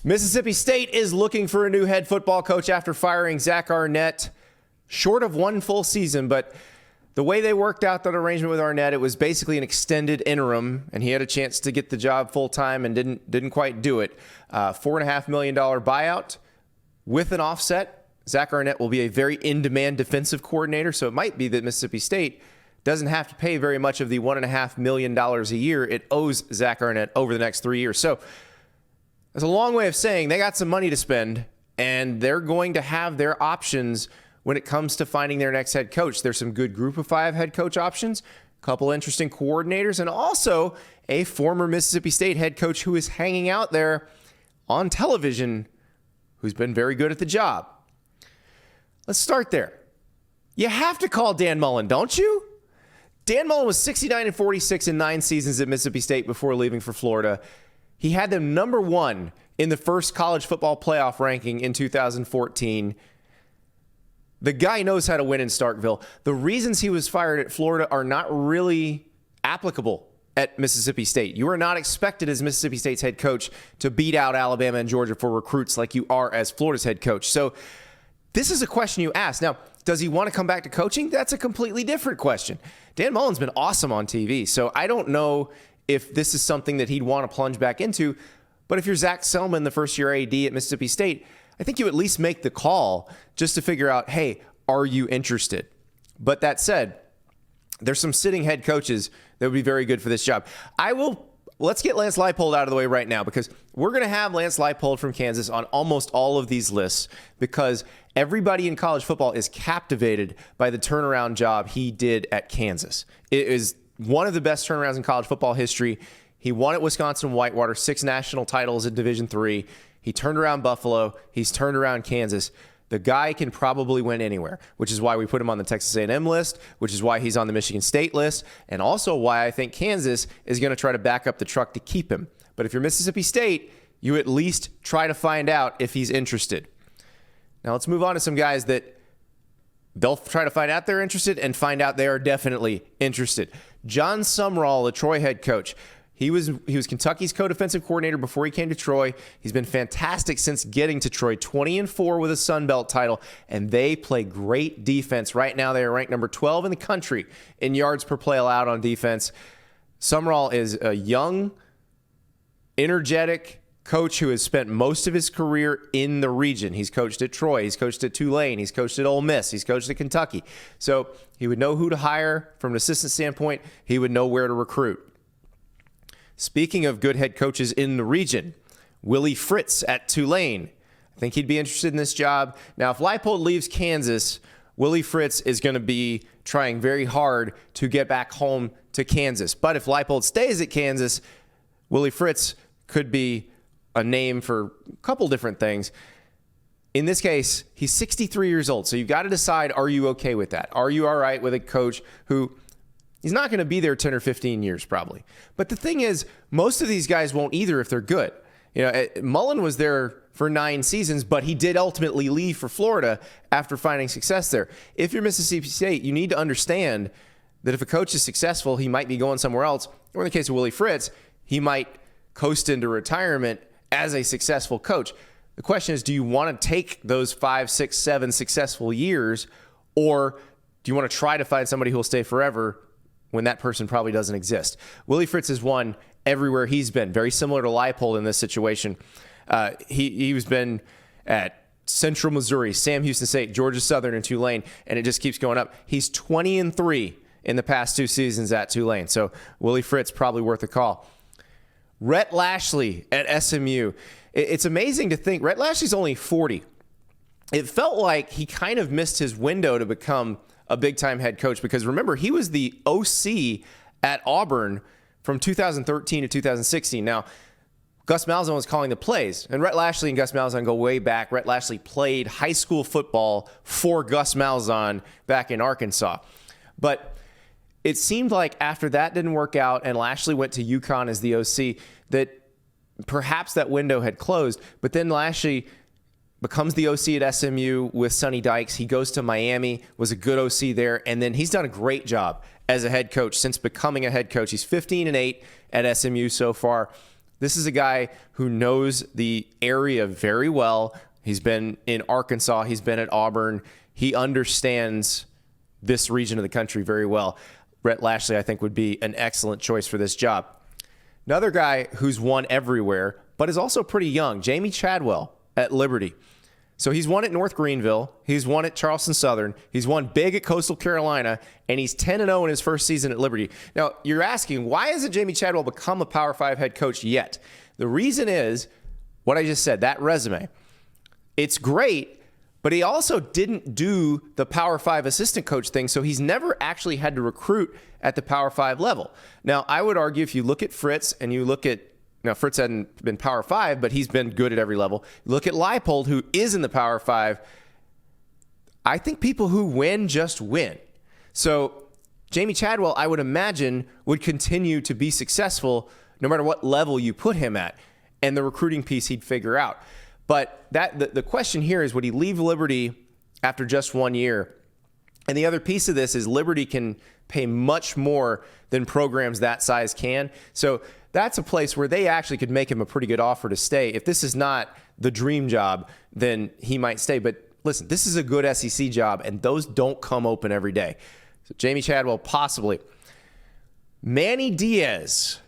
Mississippi State is looking for a new head football coach after firing Zach Arnett short of one full season. But the way they worked out that arrangement with Arnett, it was basically an extended interim, and he had a chance to get the job full-time and didn't quite do it. $4.5 million buyout with an offset. Zach Arnett will be a very in-demand defensive coordinator, so it might be that Mississippi State doesn't have to pay very much of the $1.5 million a year it owes Zach Arnett over the next 3 years. So that's a long way of saying they got some money to spend, and they're going to have their options when it comes to finding their next head coach. There's some good group of 5 head coach options, a couple interesting coordinators, and also a former Mississippi State head coach who is hanging out there on television who's been very good at the job. Let's start there. You have to call Dan Mullen, don't you? Dan Mullen was 69-46 in 9 seasons at Mississippi State before leaving for Florida. He had them number 1 in the first college football playoff ranking in 2014. The guy knows how to win in Starkville. The reasons he was fired at Florida are not really applicable at Mississippi State. You are not expected as Mississippi State's head coach to beat out Alabama and Georgia for recruits like you are as Florida's head coach. So this is a question you ask. Now, does he want to come back to coaching? That's a completely different question. Dan Mullen's been awesome on TV, so I don't know if this is something that he'd want to plunge back into. But if you're Zach Selman, the first-year AD at Mississippi State, I think you at least make the call just to figure out, hey, are you interested? But that said, there's some sitting head coaches that would be very good for this job. Let's get Lance Lippold out of the way right now, because we're going to have Lance Lippold from Kansas on almost all of these lists because everybody in college football is captivated by the turnaround job he did at Kansas. It is one of the best turnarounds in college football history. He won at Wisconsin-Whitewater, 6 national titles in Division III. He turned around Buffalo. He's turned around Kansas. The guy can probably win anywhere, which is why we put him on the Texas A&M list, which is why he's on the Michigan State list, and also why I think Kansas is going to try to back up the truck to keep him. But if you're Mississippi State, you at least try to find out if he's interested. Now let's move on to some guys that they'll try to find out they're interested and find out they are definitely interested. John Sumrall, the Troy head coach. He was Kentucky's co-defensive coordinator before he came to Troy. He's been fantastic since getting to Troy, 20-4 with a Sun Belt title, and they play great defense. Right now, they are ranked number 12 in the country in yards per play allowed on defense. Sumrall is a young, energetic coach who has spent most of his career in the region. He's coached at Troy. He's coached at Tulane. He's coached at Ole Miss. He's coached at Kentucky. So he would know who to hire from an assistant standpoint. He would know where to recruit. Speaking of good head coaches in the region, Willie Fritz at Tulane. I think he'd be interested in this job. Now, if Lippold leaves Kansas, Willie Fritz is going to be trying very hard to get back home to Kansas. But if Lippold stays at Kansas, Willie Fritz could be a name for a couple different things. In this case, he's 63 years old. So you've got to decide, are you okay with that? Are you all right with a coach who... he's not going to be there 10 or 15 years probably. But the thing is, most of these guys won't either if they're good. You know, Mullen was there for 9 seasons, but he did ultimately leave for Florida after finding success there. If you're Mississippi State, you need to understand that if a coach is successful, he might be going somewhere else. Or in the case of Willie Fritz, he might coast into retirement as a successful coach. The question is, do you want to take those 5, 6, 7 successful years, or do you want to try to find somebody who will stay forever when that person probably doesn't exist? Willie Fritz has won everywhere he's been, very similar to Lippold in this situation. He's been at Central Missouri, Sam Houston State, Georgia Southern, and Tulane, and it just keeps going up. He's 20-3 in the past 2 seasons at Tulane, so Willie Fritz probably worth a call. Rett Lashley at SMU. It's amazing to think Rett Lashley's only 40. It felt like he kind of missed his window to become a big-time head coach, because remember, he was the OC at Auburn from 2013 to 2016. Now, Gus Malzahn was calling the plays, and Rett Lashley and Gus Malzahn go way back. Rett Lashley played high school football for Gus Malzahn back in Arkansas. But it seemed like after that didn't work out and Lashley went to UConn as the OC, that perhaps that window had closed. But then Lashley becomes the OC at SMU with Sonny Dykes. He goes to Miami, was a good OC there, and then he's done a great job as a head coach since becoming a head coach. He's 15-8 at SMU so far. This is a guy who knows the area very well. He's been in Arkansas. He's been at Auburn. He understands this region of the country very well. Rett Lashley, I think, would be an excellent choice for this job. Another guy who's won everywhere, but is also pretty young, Jamey Chadwell at Liberty. So he's won at North Greenville. He's won at Charleston Southern. He's won big at Coastal Carolina, and he's 10-0 in his first season at Liberty. Now, you're asking, why hasn't Jamey Chadwell become a Power 5 head coach yet? The reason is what I just said, that resume. It's great, but he also didn't do the Power 5 assistant coach thing, so he's never actually had to recruit at the Power 5 level. Now, I would argue if you look at Fritz and you look at, now Fritz hadn't been Power 5, but he's been good at every level. Look at Lippold, who is in the Power 5. I think people who win just win. So Jamey Chadwell, I would imagine, would continue to be successful no matter what level you put him at. And the recruiting piece he'd figure out. But the question here is, would he leave Liberty after just 1 year? And the other piece of this is Liberty can pay much more than programs that size can. So that's a place where they actually could make him a pretty good offer to stay. If this is not the dream job, then he might stay. But listen, this is a good SEC job, and those don't come open every day. So Jamey Chadwell, possibly. Manny Diaz,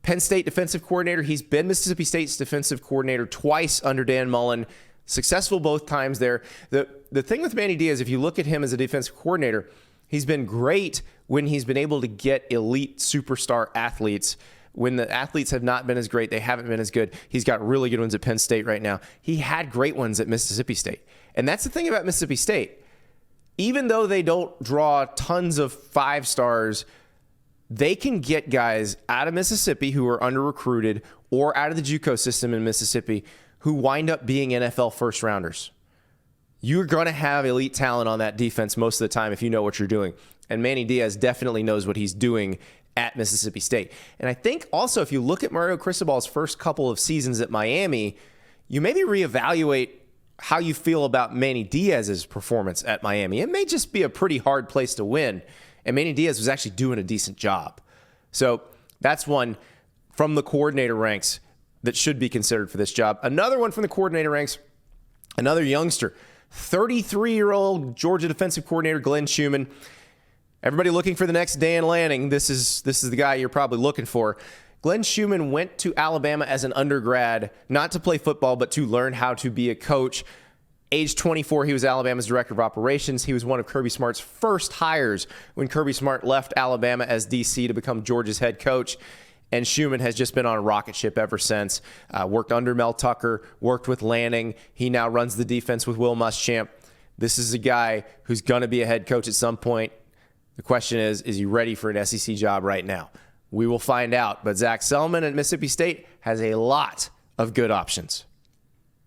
Penn State defensive coordinator. He's been Mississippi State's defensive coordinator twice under Dan Mullen. Successful both times there. The thing with Manny Diaz, if you look at him as a defensive coordinator, he's been great when he's been able to get elite superstar athletes. When the athletes have not been as great, they haven't been as good. He's got really good ones at Penn State right now. He had great ones at Mississippi State. And that's the thing about Mississippi State. Even though they don't draw tons of 5 stars, they can get guys out of Mississippi who are under-recruited or out of the JUCO system in Mississippi who wind up being NFL first-rounders. You're going to have elite talent on that defense most of the time if you know what you're doing. And Manny Diaz definitely knows what he's doing at Mississippi State. And I think also if you look at Mario Cristobal's first couple of seasons at Miami, you maybe reevaluate how you feel about Manny Diaz's performance at Miami. It may just be a pretty hard place to win. And Manny Diaz was actually doing a decent job. So that's one from the coordinator ranks that should be considered for this job. Another one from the coordinator ranks, another youngster, 33-year-old Georgia defensive coordinator Glenn Schumann. Everybody looking for the next Dan Lanning. This is the guy you're probably looking for. Glenn Schumann went to Alabama as an undergrad, not to play football, but to learn how to be a coach. Age 24, he was Alabama's director of operations. He was one of Kirby Smart's first hires when Kirby Smart left Alabama as DC to become Georgia's head coach. And Schumann has just been on a rocket ship ever since. Worked under Mel Tucker, worked with Lanning. He now runs the defense with Will Muschamp. This is a guy who's going to be a head coach at some point. The question is he ready for an SEC job right now? We will find out. But Zach Selman at Mississippi State has a lot of good options.